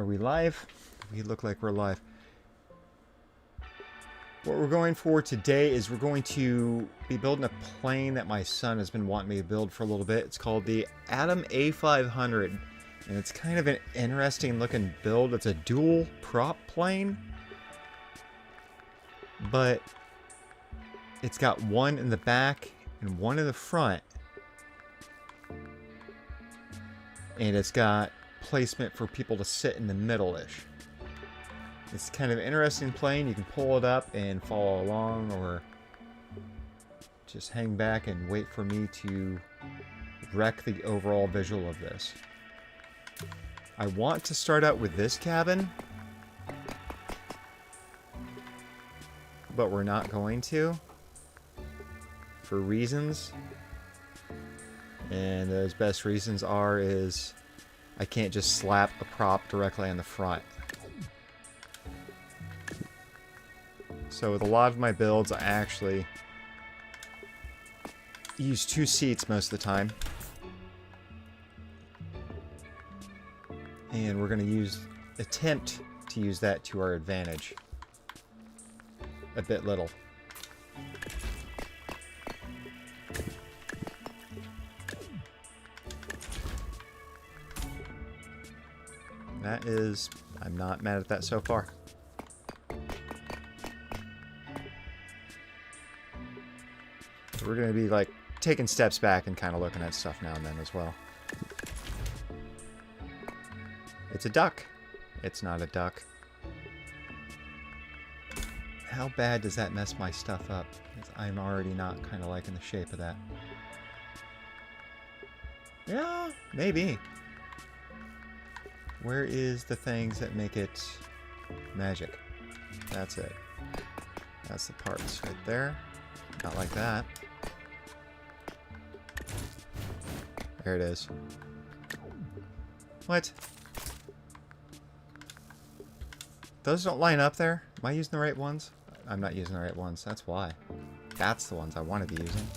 Are we live? We look like we're live. What we're going for today is we're going to be building a plane that my son has been wanting me to build for a little bit. It's called the Atom A500. And it's kind of an interesting looking build. It's a dual prop plane. But it's got one in the back and one in the front. And it's got placement for people to sit in the middle-ish. It's kind of an interesting plane. You can pull it up and follow along, or just hang back and wait for me to wreck the overall visual of this. I want to start out with this cabin, but we're not going to, for reasons. And those best reasons is I can't just slap a prop directly on the front. So with a lot of my builds, I actually use two seats most of the time. And we're going to attempt to use that to our advantage. A bit little. That is, I'm not mad at that so far. So we're going to be like taking steps back and kind of looking at stuff now and then as well. It's a duck. It's not a duck. How bad does that mess my stuff up? Because I'm already not kind of liking the shape of that. Yeah, maybe. Where is the things that make it magic? That's it. That's the parts right there. Not like that. There it is. What? Those don't line up there? Am I using the right ones? I'm not using the right ones. That's why. That's the ones I want to be using.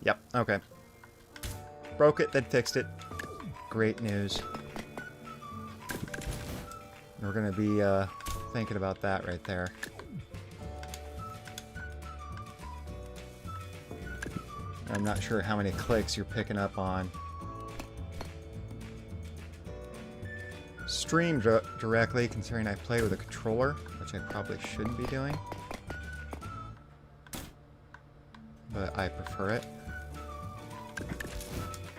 Yep, okay. Broke it, then fixed it. Great news. We're going to be thinking about that right there. I'm not sure how many clicks you're picking up on stream directly, considering I play with a controller, which I probably shouldn't be doing. But I prefer it.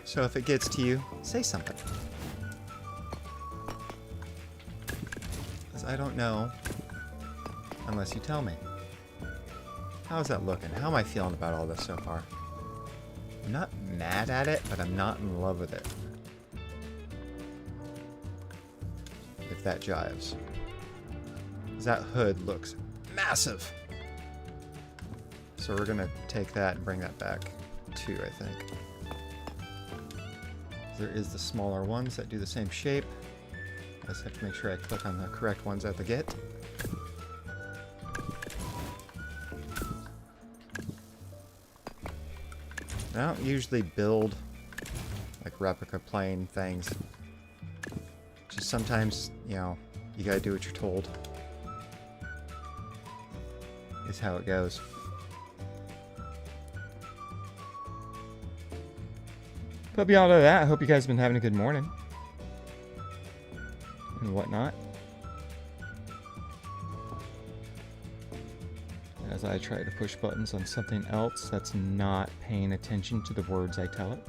So if it gets to you, say something. Because I don't know unless you tell me. How's that looking? How am I feeling about all this so far? I'm not mad at it, but I'm not in love with it. If that jives. Because that hood looks massive. So we're going to take that and bring that back too, I think. There is the smaller ones that do the same shape. I just have to make sure I click on the correct ones at the get. I don't usually build like replica plane things. Just sometimes, you know, you gotta do what you're told. Is how it goes. But beyond all that, I hope you guys have been having a good morning. And whatnot. As I try to push buttons on something else that's not paying attention to the words I tell it.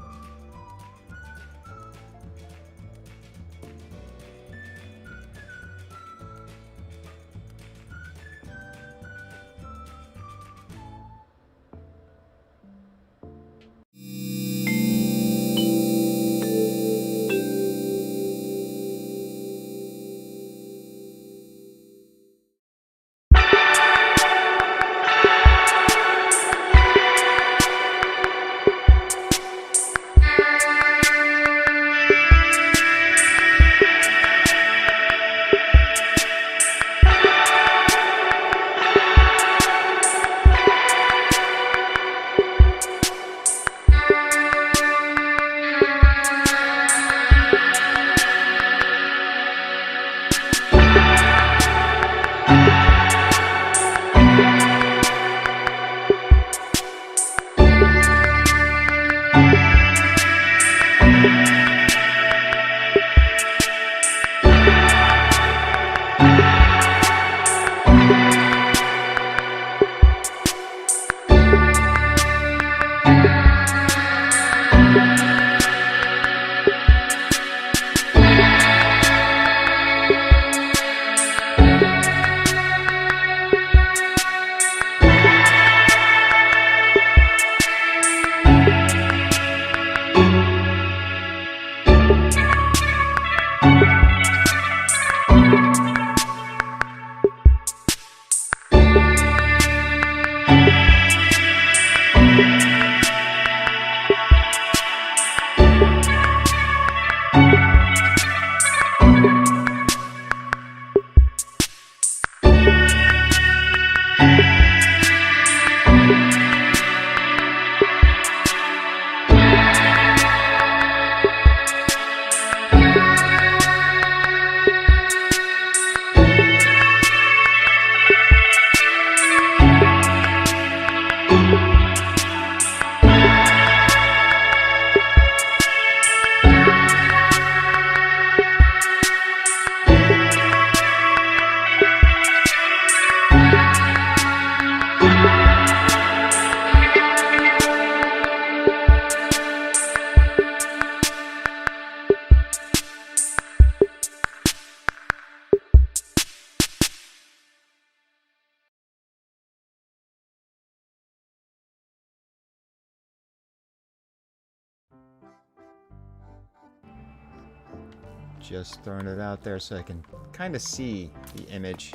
Just throwing it out there so I can kind of see the image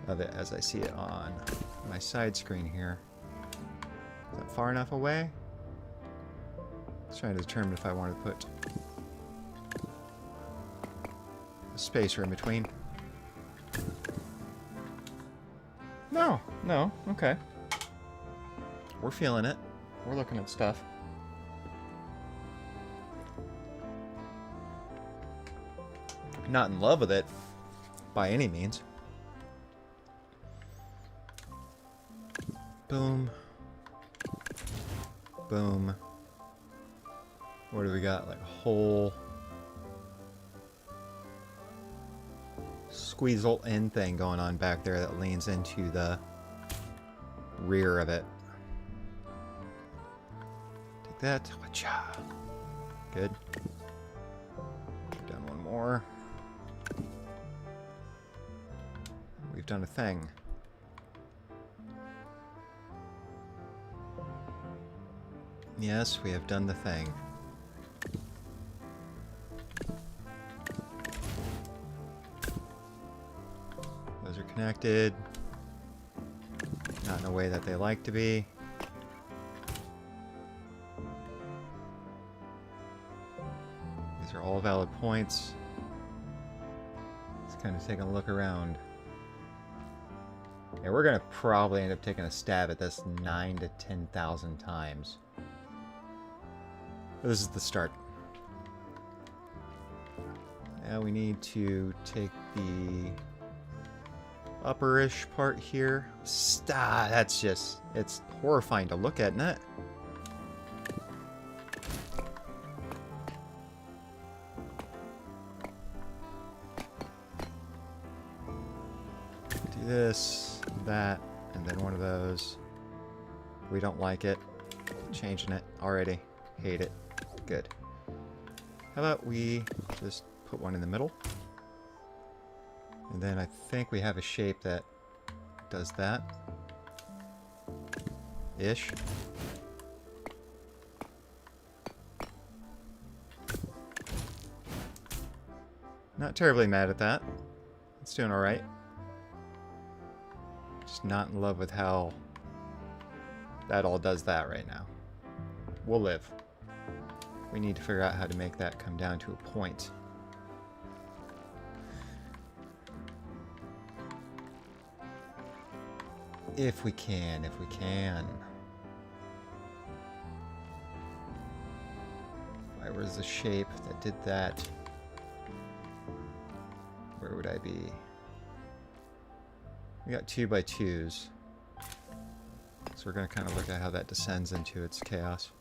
of it as I see it on my side screen here. Is that far enough away? I was trying to determine if I want to put a spacer in between. No, no, okay. We're feeling it. We're looking at stuff. Not in love with it, by any means. Boom. Boom. What do we got? Like a whole squeezle in thing going on back there that leans into the rear of it. Take that. Wacha. Good. Done one more. We've done a thing. Yes, we have done the thing. Those are connected. Not in a way that they like to be. These are all valid points. Let's kind of take a look around. Yeah, we're gonna probably end up taking a stab at this 9,000 to 10,000 times. But this is the start. Now we need to take the upperish part here. Stop! That's just, it's horrifying to look at, isn't it? Do this, that, and then one of those. We don't like it. Changing it already. Hate it. Good. How about we just put one in the middle? And then I think we have a shape that does that. Ish. Not terribly mad at that. It's doing alright. Just not in love with how that all does that right now. We'll live. We need to figure out how to make that come down to a point. If we can, if we can. If I was the shape that did that, where would I be? We got 2x2s. So we're going to kind of look at how that descends into its chaos.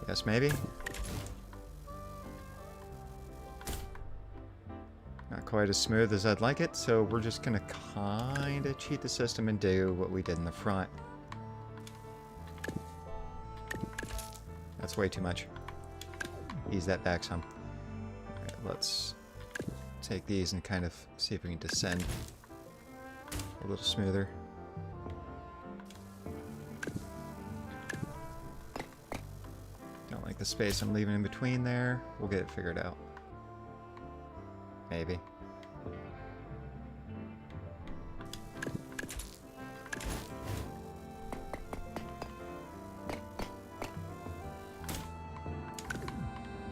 Yes, maybe? Not quite as smooth as I'd like it, so we're just going to kind of cheat the system and do what we did in the front. That's way too much. Ease that back some. Alright, let's take these and kind of see if we can descend a little smoother. The space I'm leaving in between there. We'll get it figured out. Maybe.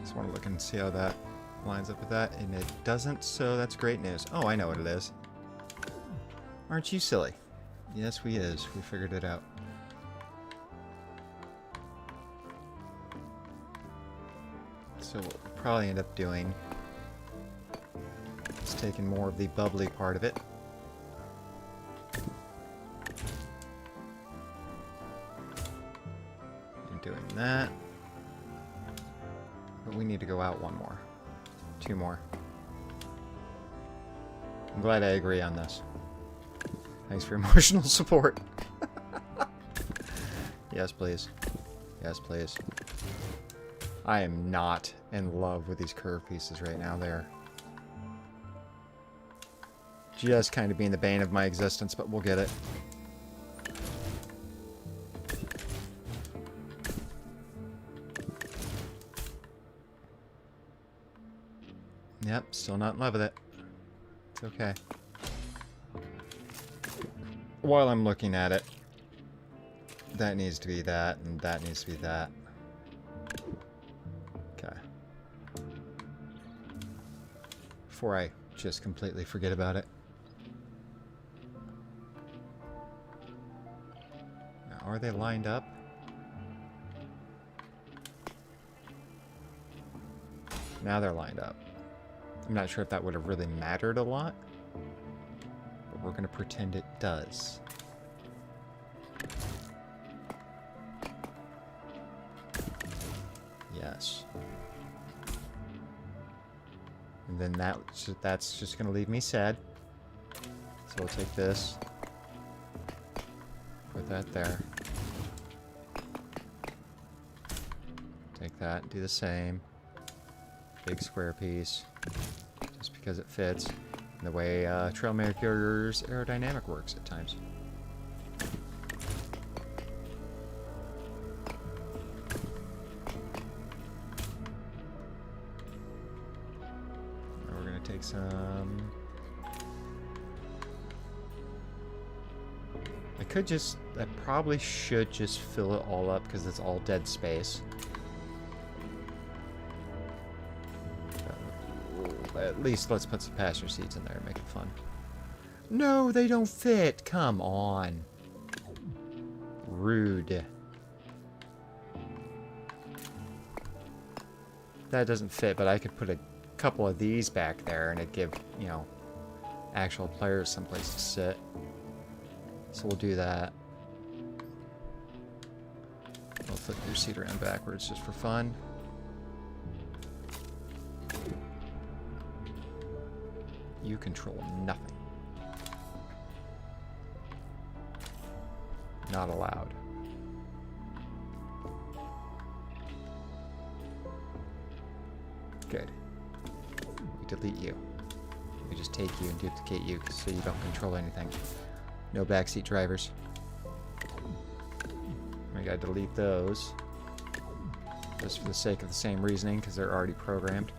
Just want to look and see how that lines up with that, and it doesn't, so that's great news. Oh, I know what it is. Aren't you silly? Yes, we is. We figured it out. So what we'll probably end up doing is taking more of the bubbly part of it. And doing that. But we need to go out one more. Two more. I'm glad I agree on this. Thanks for your emotional support. Yes, please. Yes, please. I am not in love with these curve pieces right now. They're just kind of being the bane of my existence, but we'll get it. Yep, still not in love with it. It's okay. While I'm looking at it, that needs to be that, and that needs to be that. Okay. Before I just completely forget about it. Now, are they lined up? Now they're lined up. I'm not sure if that would have really mattered a lot, but we're going to pretend it does. Yes. And then that's just going to leave me sad. So we'll take this, put that there. Take that, do the same. Big square piece, just because it fits. And the way Trailmakers aerodynamic works at times. Now we're gonna take some. I probably should just fill it all up because it's all dead space. At least let's put some passenger seats in there and make it fun. No, they don't fit. Come on. Rude. That doesn't fit, but I could put a couple of these back there and it'd give, you know, actual players someplace to sit. So we'll do that. We'll flip your seat around backwards just for fun. You control nothing. Not allowed. Good. We delete you. We just take you and duplicate you so you don't control anything. No backseat drivers. We gotta delete those. Just for the sake of the same reasoning, because they're already programmed.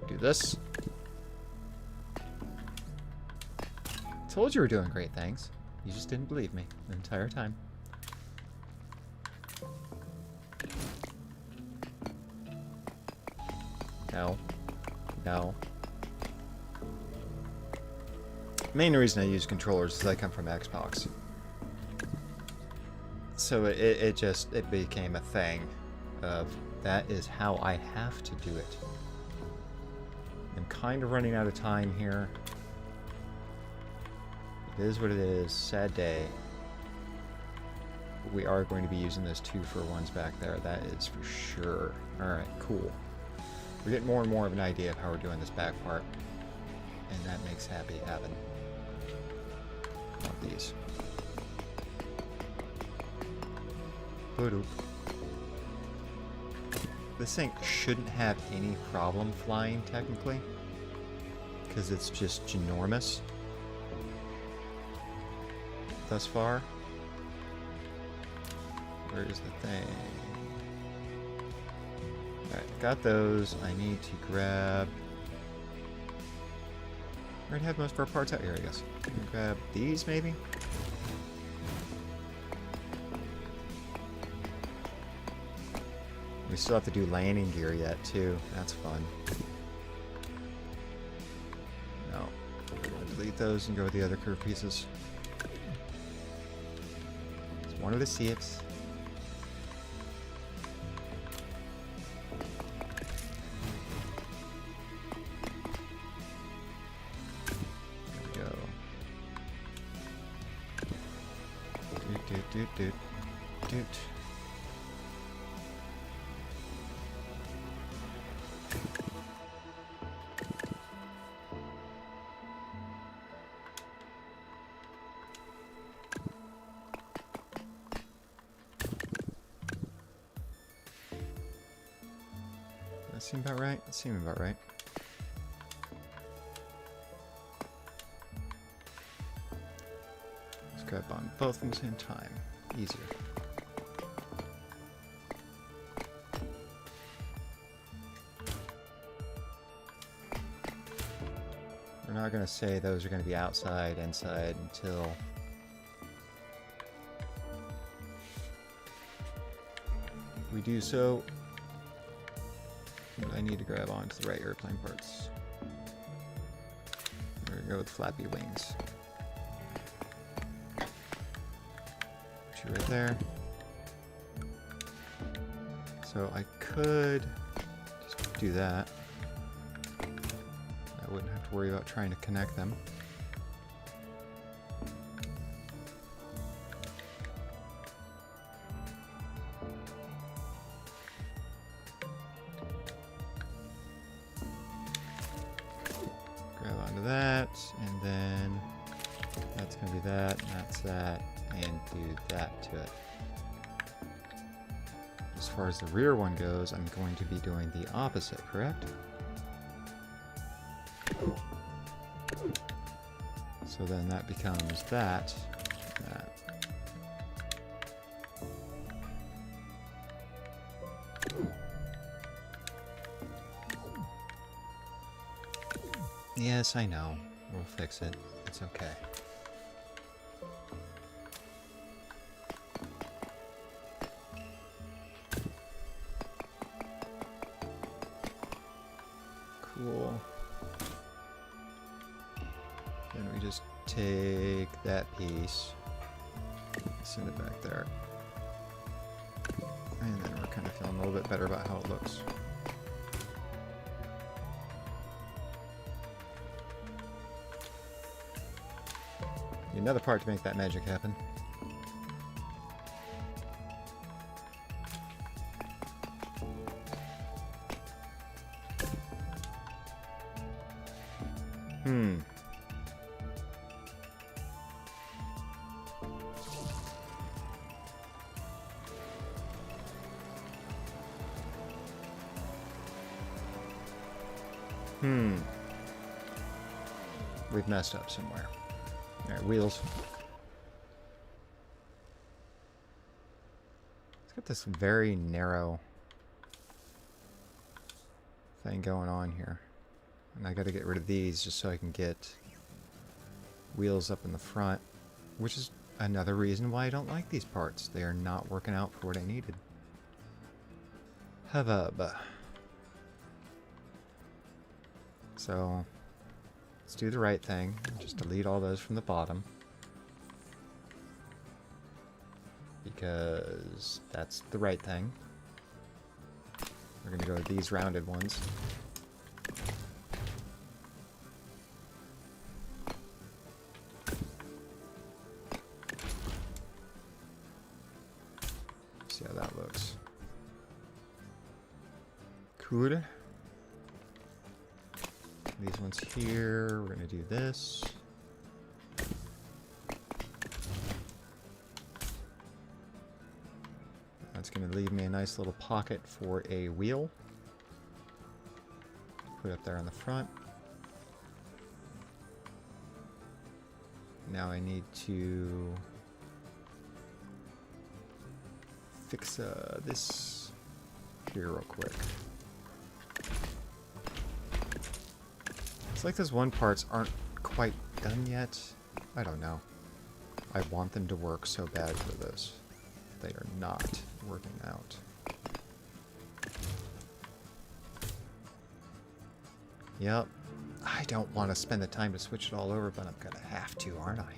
Do this. Told you were doing great things. You just didn't believe me the entire time. No. No. Main reason I use controllers is I come from Xbox. So it became a thing of that is how I have to do it. I'm kind of running out of time here. It is what it is. Sad day. We are going to be using those 2-for-1s back there. That is for sure. Alright, cool. We're getting more and more of an idea of how we're doing this back part. And that makes happy happen. I want these. Boop. This thing shouldn't have any problem flying, technically. Because it's just ginormous. Thus far. Where is the thing? Alright, got those. I need to grab... I already have most of our parts out here, I guess. Grab these, maybe? We still have to do landing gear yet, too. That's fun. No. We're going to delete those and go with the other curved pieces. Just wanted to see it. There we go. Doot. That seem about right? That seemed about right. Let's grab on both at the same time. Easier. not going to say those are going to be outside, inside until we do so. But I need to grab onto the right airplane parts. We're going to go with flappy wings. Put you right there. So I could just do that. I wouldn't have to worry about trying to connect them. Grab onto that, and then that's going to be that, and that's that, and do that to it. As far as the rear one goes, I'm going to be doing the opposite, correct? So then that becomes that. Yes, I know. We'll fix it. It's okay. Cool. Then we just take that piece, send it back there. And then we're kind of feeling a little bit better about how it looks. Need another part to make that magic happen. We've messed up somewhere. Alright, wheels. It's got this very narrow thing going on here. And I gotta get rid of these just so I can get wheels up in the front, which is another reason why I don't like these parts. They are not working out for what I needed. Hubbub. So let's do the right thing. Just delete all those from the bottom, because that's the right thing. We're going to go with these rounded ones. See how that looks. Cool. These ones here, we're going to do this. That's going to leave me a nice little pocket for a wheel. Put it up there on the front. Now I need to fix this here real quick. It's like those one parts aren't quite done yet. I don't know. I want them to work so bad for this. They are not working out. Yep. I don't want to spend the time to switch it all over, but I'm gonna have to, aren't I?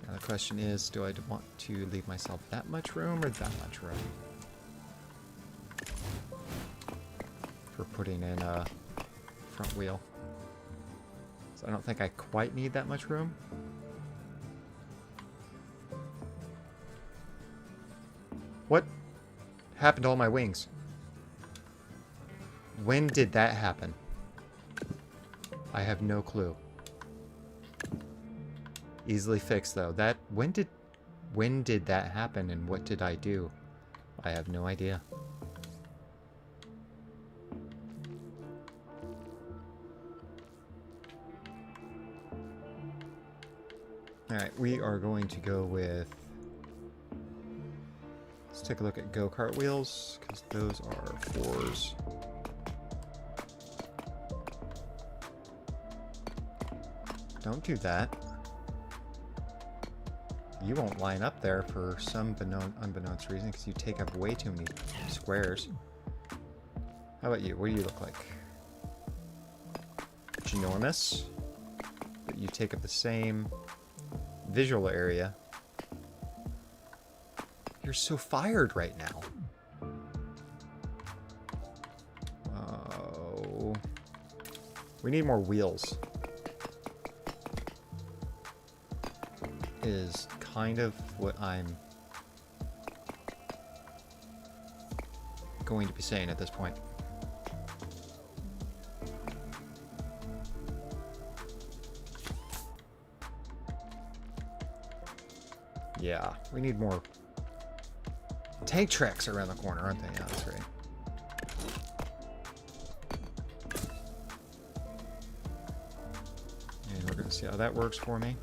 Now the question is, do I want to leave myself that much room or that much room for putting in a front wheel? So I don't think I quite need that much room. What happened to all my wings? When did that happen? I have no clue. Easily fixed though. When did that happen and what did I do? I have no idea. Alright, we are going to go with... Let's take a look at go-kart wheels, because those are 4s. Don't do that. You won't line up there for some unbeknownst reason because you take up way too many squares. How about you? What do you look like? Ginormous. But you take up the same visual area. You're so fired right now. Oh. We need more wheels. Is kind of what I'm going to be saying at this point. Yeah, we need more tank tracks around the corner, aren't they? Yeah, that's right. And we're going to see how that works for me.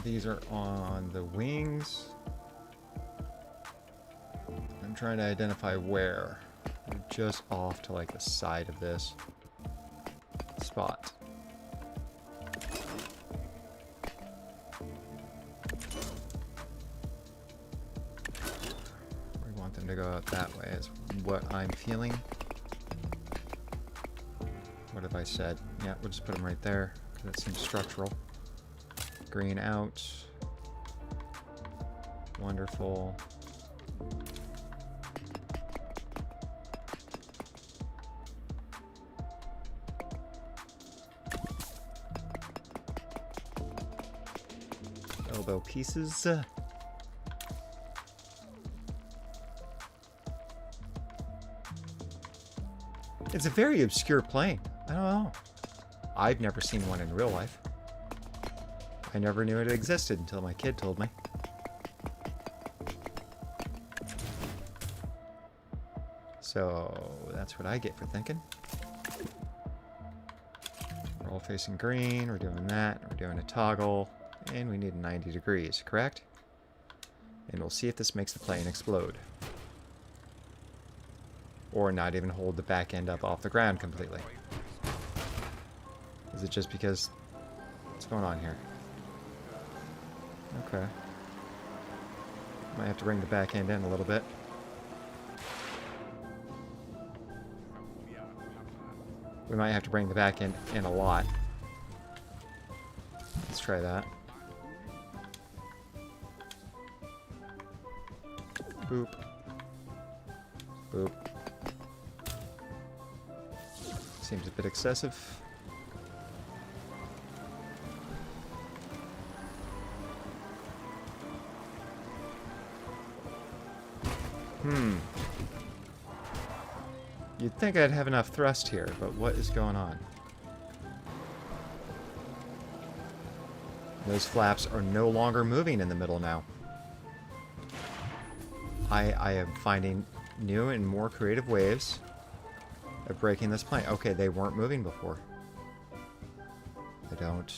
These are on the wings. I'm trying to identify where. They're just off to like the side of this spot. We want them to go out that way is what I'm feeling. What have I said? Yeah, we'll just put them right there because that seems structural. Green out. Wonderful. Elbow pieces. It's a very obscure plane. I don't know. I've never seen one in real life. I never knew it existed until my kid told me. So that's what I get for thinking. We're all facing green, we're doing that, we're doing a toggle, and we need 90 degrees, correct? And we'll see if this makes the plane explode. Or not even hold the back end up off the ground completely. Is it just because... What's going on here? Okay. Might have to bring the back end in a little bit. We might have to bring the back end in a lot. Let's try that. Boop. Boop. Seems a bit excessive. You'd think I'd have enough thrust here, but what is going on? Those flaps are no longer moving in the middle now. I am finding new and more creative ways of breaking this plane. Okay, they weren't moving before. I don't.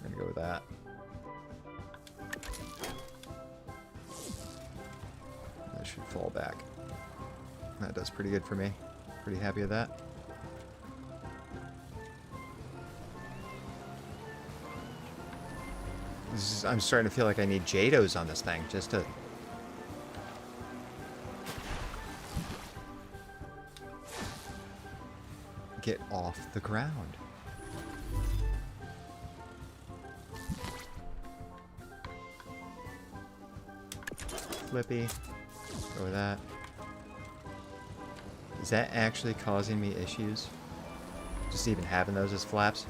I'm gonna go with that. That should fall back. That does pretty good for me. Pretty happy with that. I'm starting to feel like I need JADOs on this thing just to... get off the ground. Flippy. Go with that. Is that actually causing me issues? Just even having those as flaps?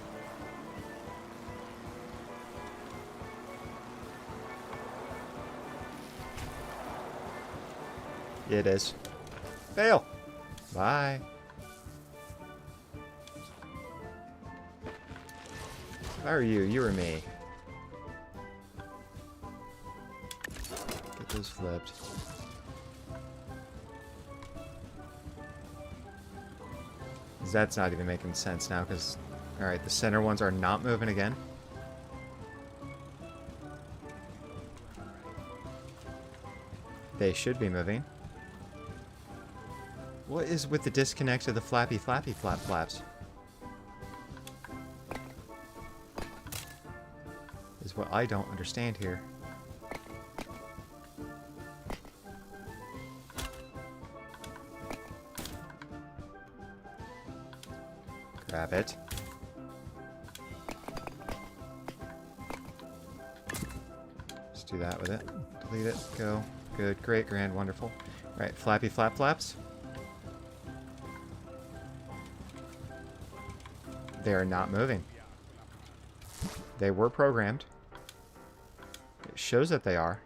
It is. Fail! Bye. If I were you, you or me. Get those flipped. That's not even making sense now, because... Alright, the center ones are not moving again. They should be moving. What is with the disconnect of the flappy flap flaps? Is what I don't understand here. Grab it. Let's do that with it. Delete it. Go. Good. Great. Grand. Wonderful. Right. Flappy flap flaps. They are not moving. They were programmed. It shows that they are.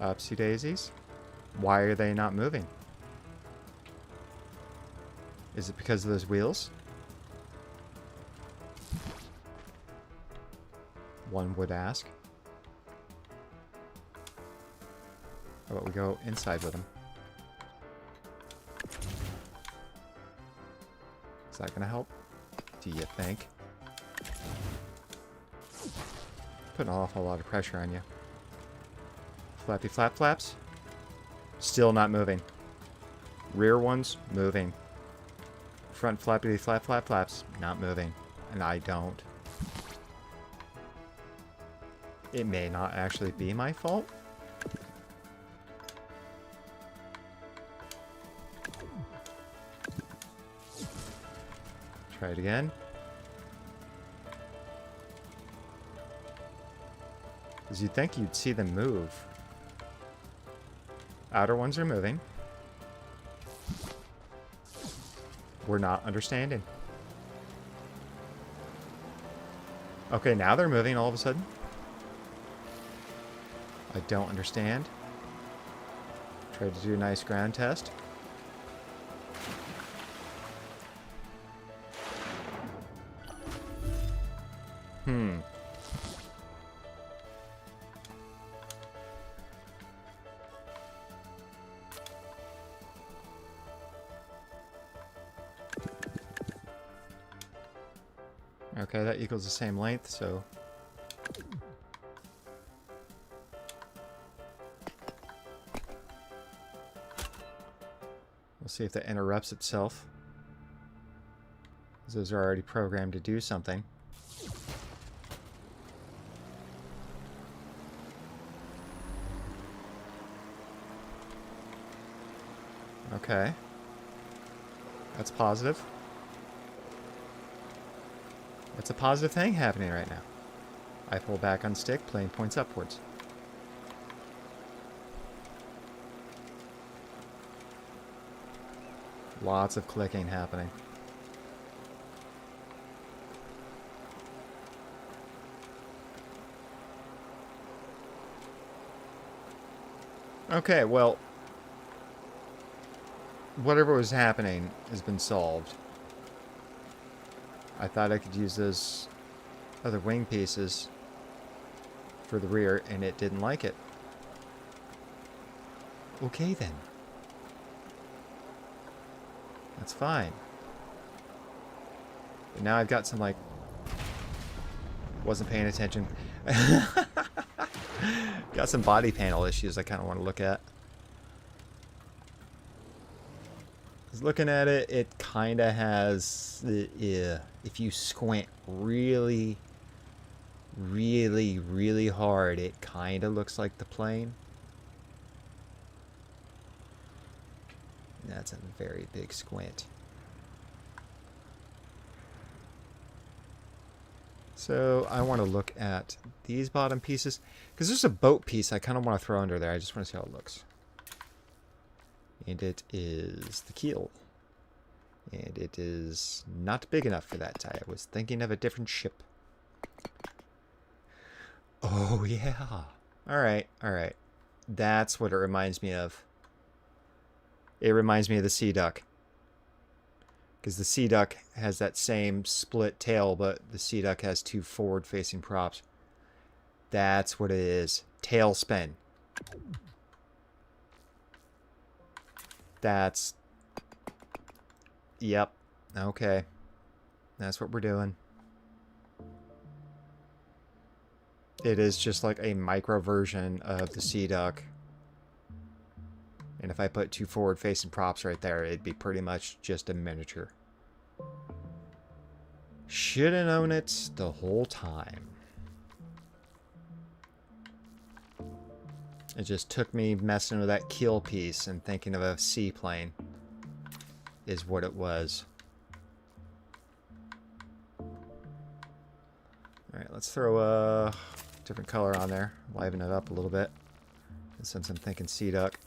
Upsy daisies. Why are they not moving? Is it because of those wheels? One would ask. How about we go inside with them? Is that going to help? Do you think? Putting an awful lot of pressure on you. Flappy flap flaps. Still not moving. Rear ones, moving. Front flappy flap flap flaps, not moving. And I don't. It may not actually be my fault. Try it again. Because you'd think you'd see them move. Outer ones are moving. We're not understanding. Okay, now they're moving all of a sudden. I don't understand. Try to do a nice ground test. Okay, that equals the same length, so... We'll see if that interrupts itself. Those are already programmed to do something. Okay. That's positive. That's a positive thing happening right now. I pull back on stick, plane points upwards. Lots of clicking happening. Okay, well, whatever was happening has been solved. I thought I could use those other wing pieces for the rear, and it didn't like it. Okay, then. That's fine. But now I've got some, like... Wasn't paying attention. Got some body panel issues I kind of want to look at. Looking at it, it kind of has, if you squint really, really, really hard, it kind of looks like the plane. That's a very big squint. So I want to look at these bottom pieces, because there's a boat piece I kind of want to throw under there. I just want to see how it looks. And it is the keel. And it is not big enough for that. I was thinking of a different ship. Oh, yeah. Alright, alright. That's what it reminds me of. It reminds me of the Sea Duck. Because the Sea Duck has that same split tail, but the Sea Duck has two forward-facing props. That's what it is. Tail spin. That's... Yep. Okay. That's what we're doing. It is just like a micro version of the Sea Duck. And if I put 2 forward-facing props right there, it'd be pretty much just a miniature. Should have known it the whole time. It just took me messing with that keel piece and thinking of a seaplane is what it was. Alright, let's throw a different color on there. Liven it up a little bit. And since I'm thinking Sea Duck.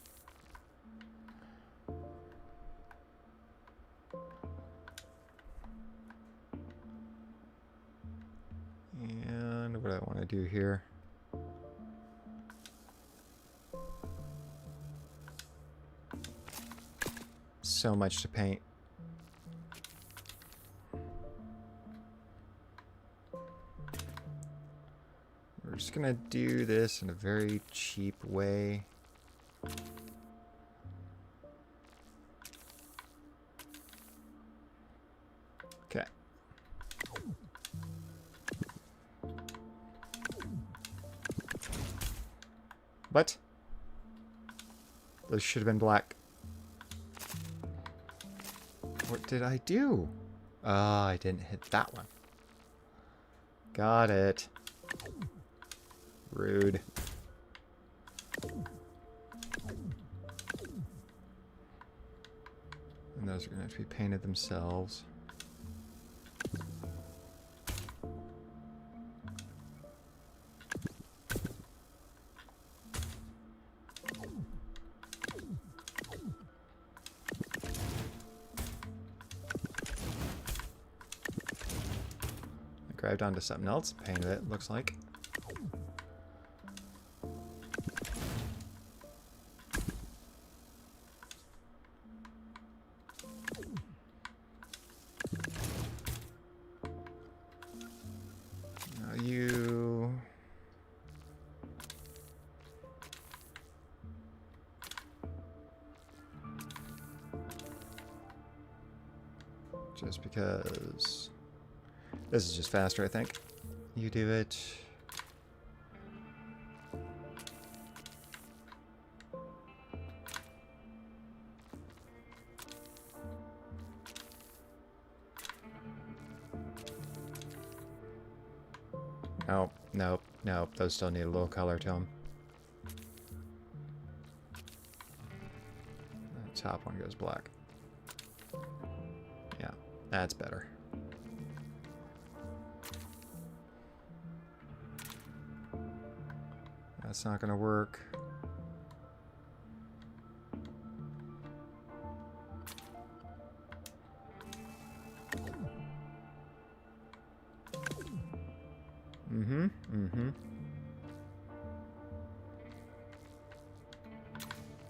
And what do I want to do here? So much to paint. We're just gonna do this in a very cheap way. Okay. What? Those should have been black. What did I do? Ah, I didn't hit that one. Got it. Rude. And those are going to have to be painted themselves. Grabbed onto something else, painted it, looks like. Now you... Just because... This is just faster, I think. You do it. Nope, nope, nope. Those still need a little color to them. The top one goes black. Yeah, that's better. That's not going to work.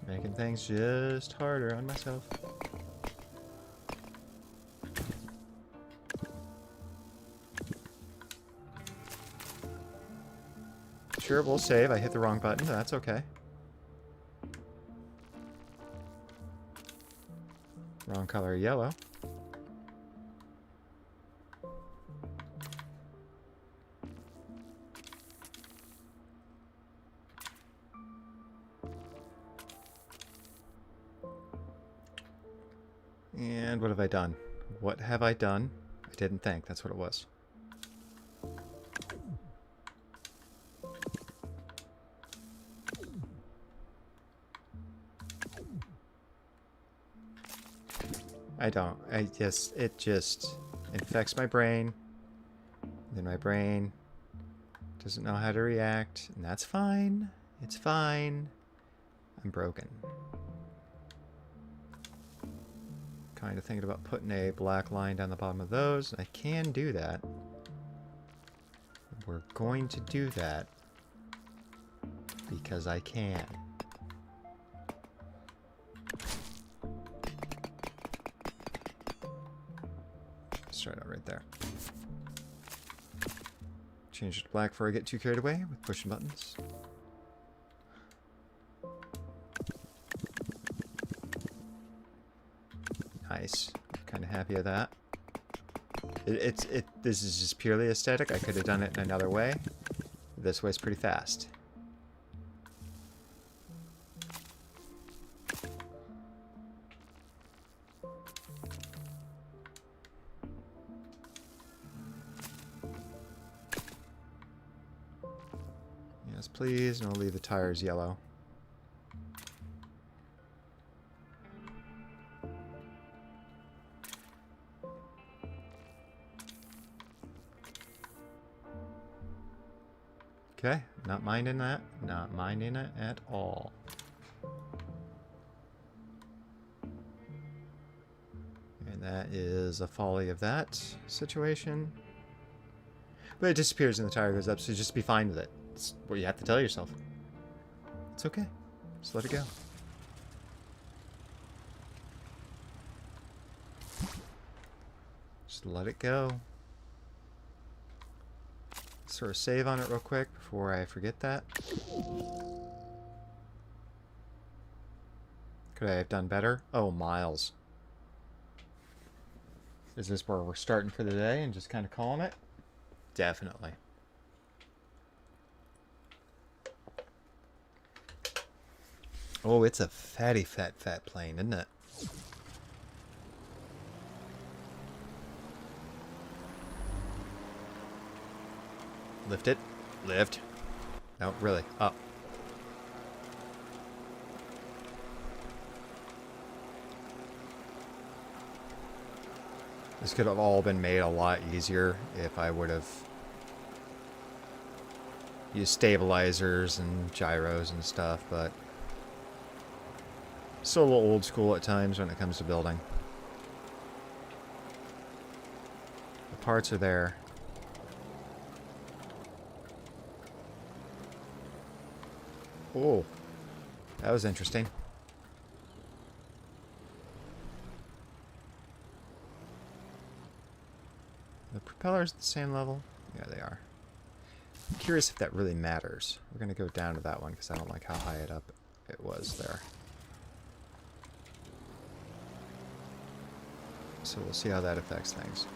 Making things just harder on myself. Sure, we'll save. I hit the wrong button. That's okay. Wrong color, yellow. And what have I done? What have I done? I didn't think. That's what it was. I don't. It just infects my brain. Then my brain doesn't know how to react. And that's fine. It's fine. I'm broken. Kind of thinking about putting a black line down the bottom of those. I can do that. We're going to do that because I can. Start out right there. Change it to black before I get too carried away with pushing buttons. Nice. Kind of happy with that. This is just purely aesthetic. I could have done it in another way. This way's pretty fast. Yes, please, and we'll leave the tires yellow. Okay, not minding that. Not minding it at all. And that is a folly of that situation. But it disappears and the tire goes up, so just be fine with it. It's what you have to tell yourself. It's okay. Just let it go. Just let it go. Sort of save on it real quick before I forget that. Could I have done better? Oh, miles. Is this where we're starting for the day and just kind of calling it? Definitely. Oh, it's a fatty, fat plane, isn't it? Lift it. Lift. No, really. Up. This could have all been made a lot easier if I would have used stabilizers and gyros and stuff, but still a little old school at times when it comes to building. The parts are there. Oh, that was interesting. The propellers at the same level? Yeah, they are. I'm curious if that really matters. We're going to go down to that one because I don't like how high it up it was there. So we'll see how that affects things.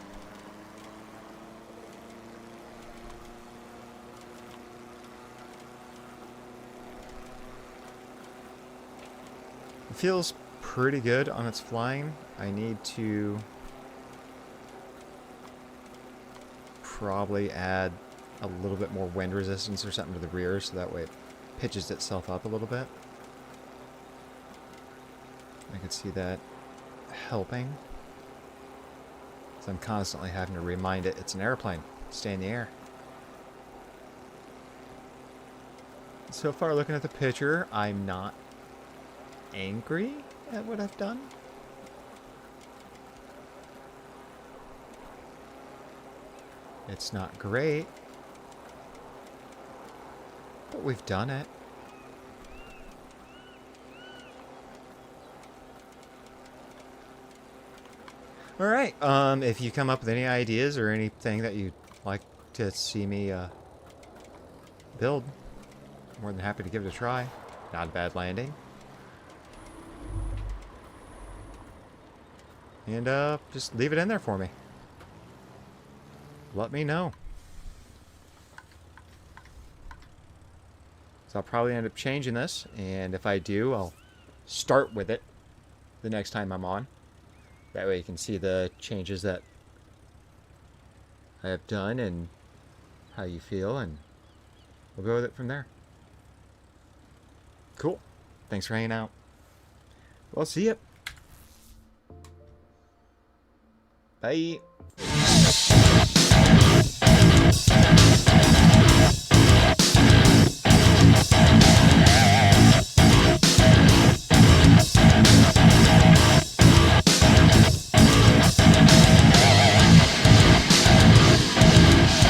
It feels pretty good on its flying. I need to probably add a little bit more wind resistance or something to the rear so that way it pitches itself up a little bit. I can see that helping. So I'm constantly having to remind it it's an airplane. Stay in the air. So far, looking at the picture, I'm not angry at what I've done. It's not great, but we've done it. All right. If you come up with any ideas or anything that you'd like to see me build, I'm more than happy to give it a try. Not a bad landing. And just leave it in there for me. Let me know. So I'll probably end up changing this, and if I do, I'll start with it the next time I'm on. That way you can see the changes that I have done and how you feel, and we'll go with it from there. Cool. Thanks for hanging out. Well, see ya. Bye.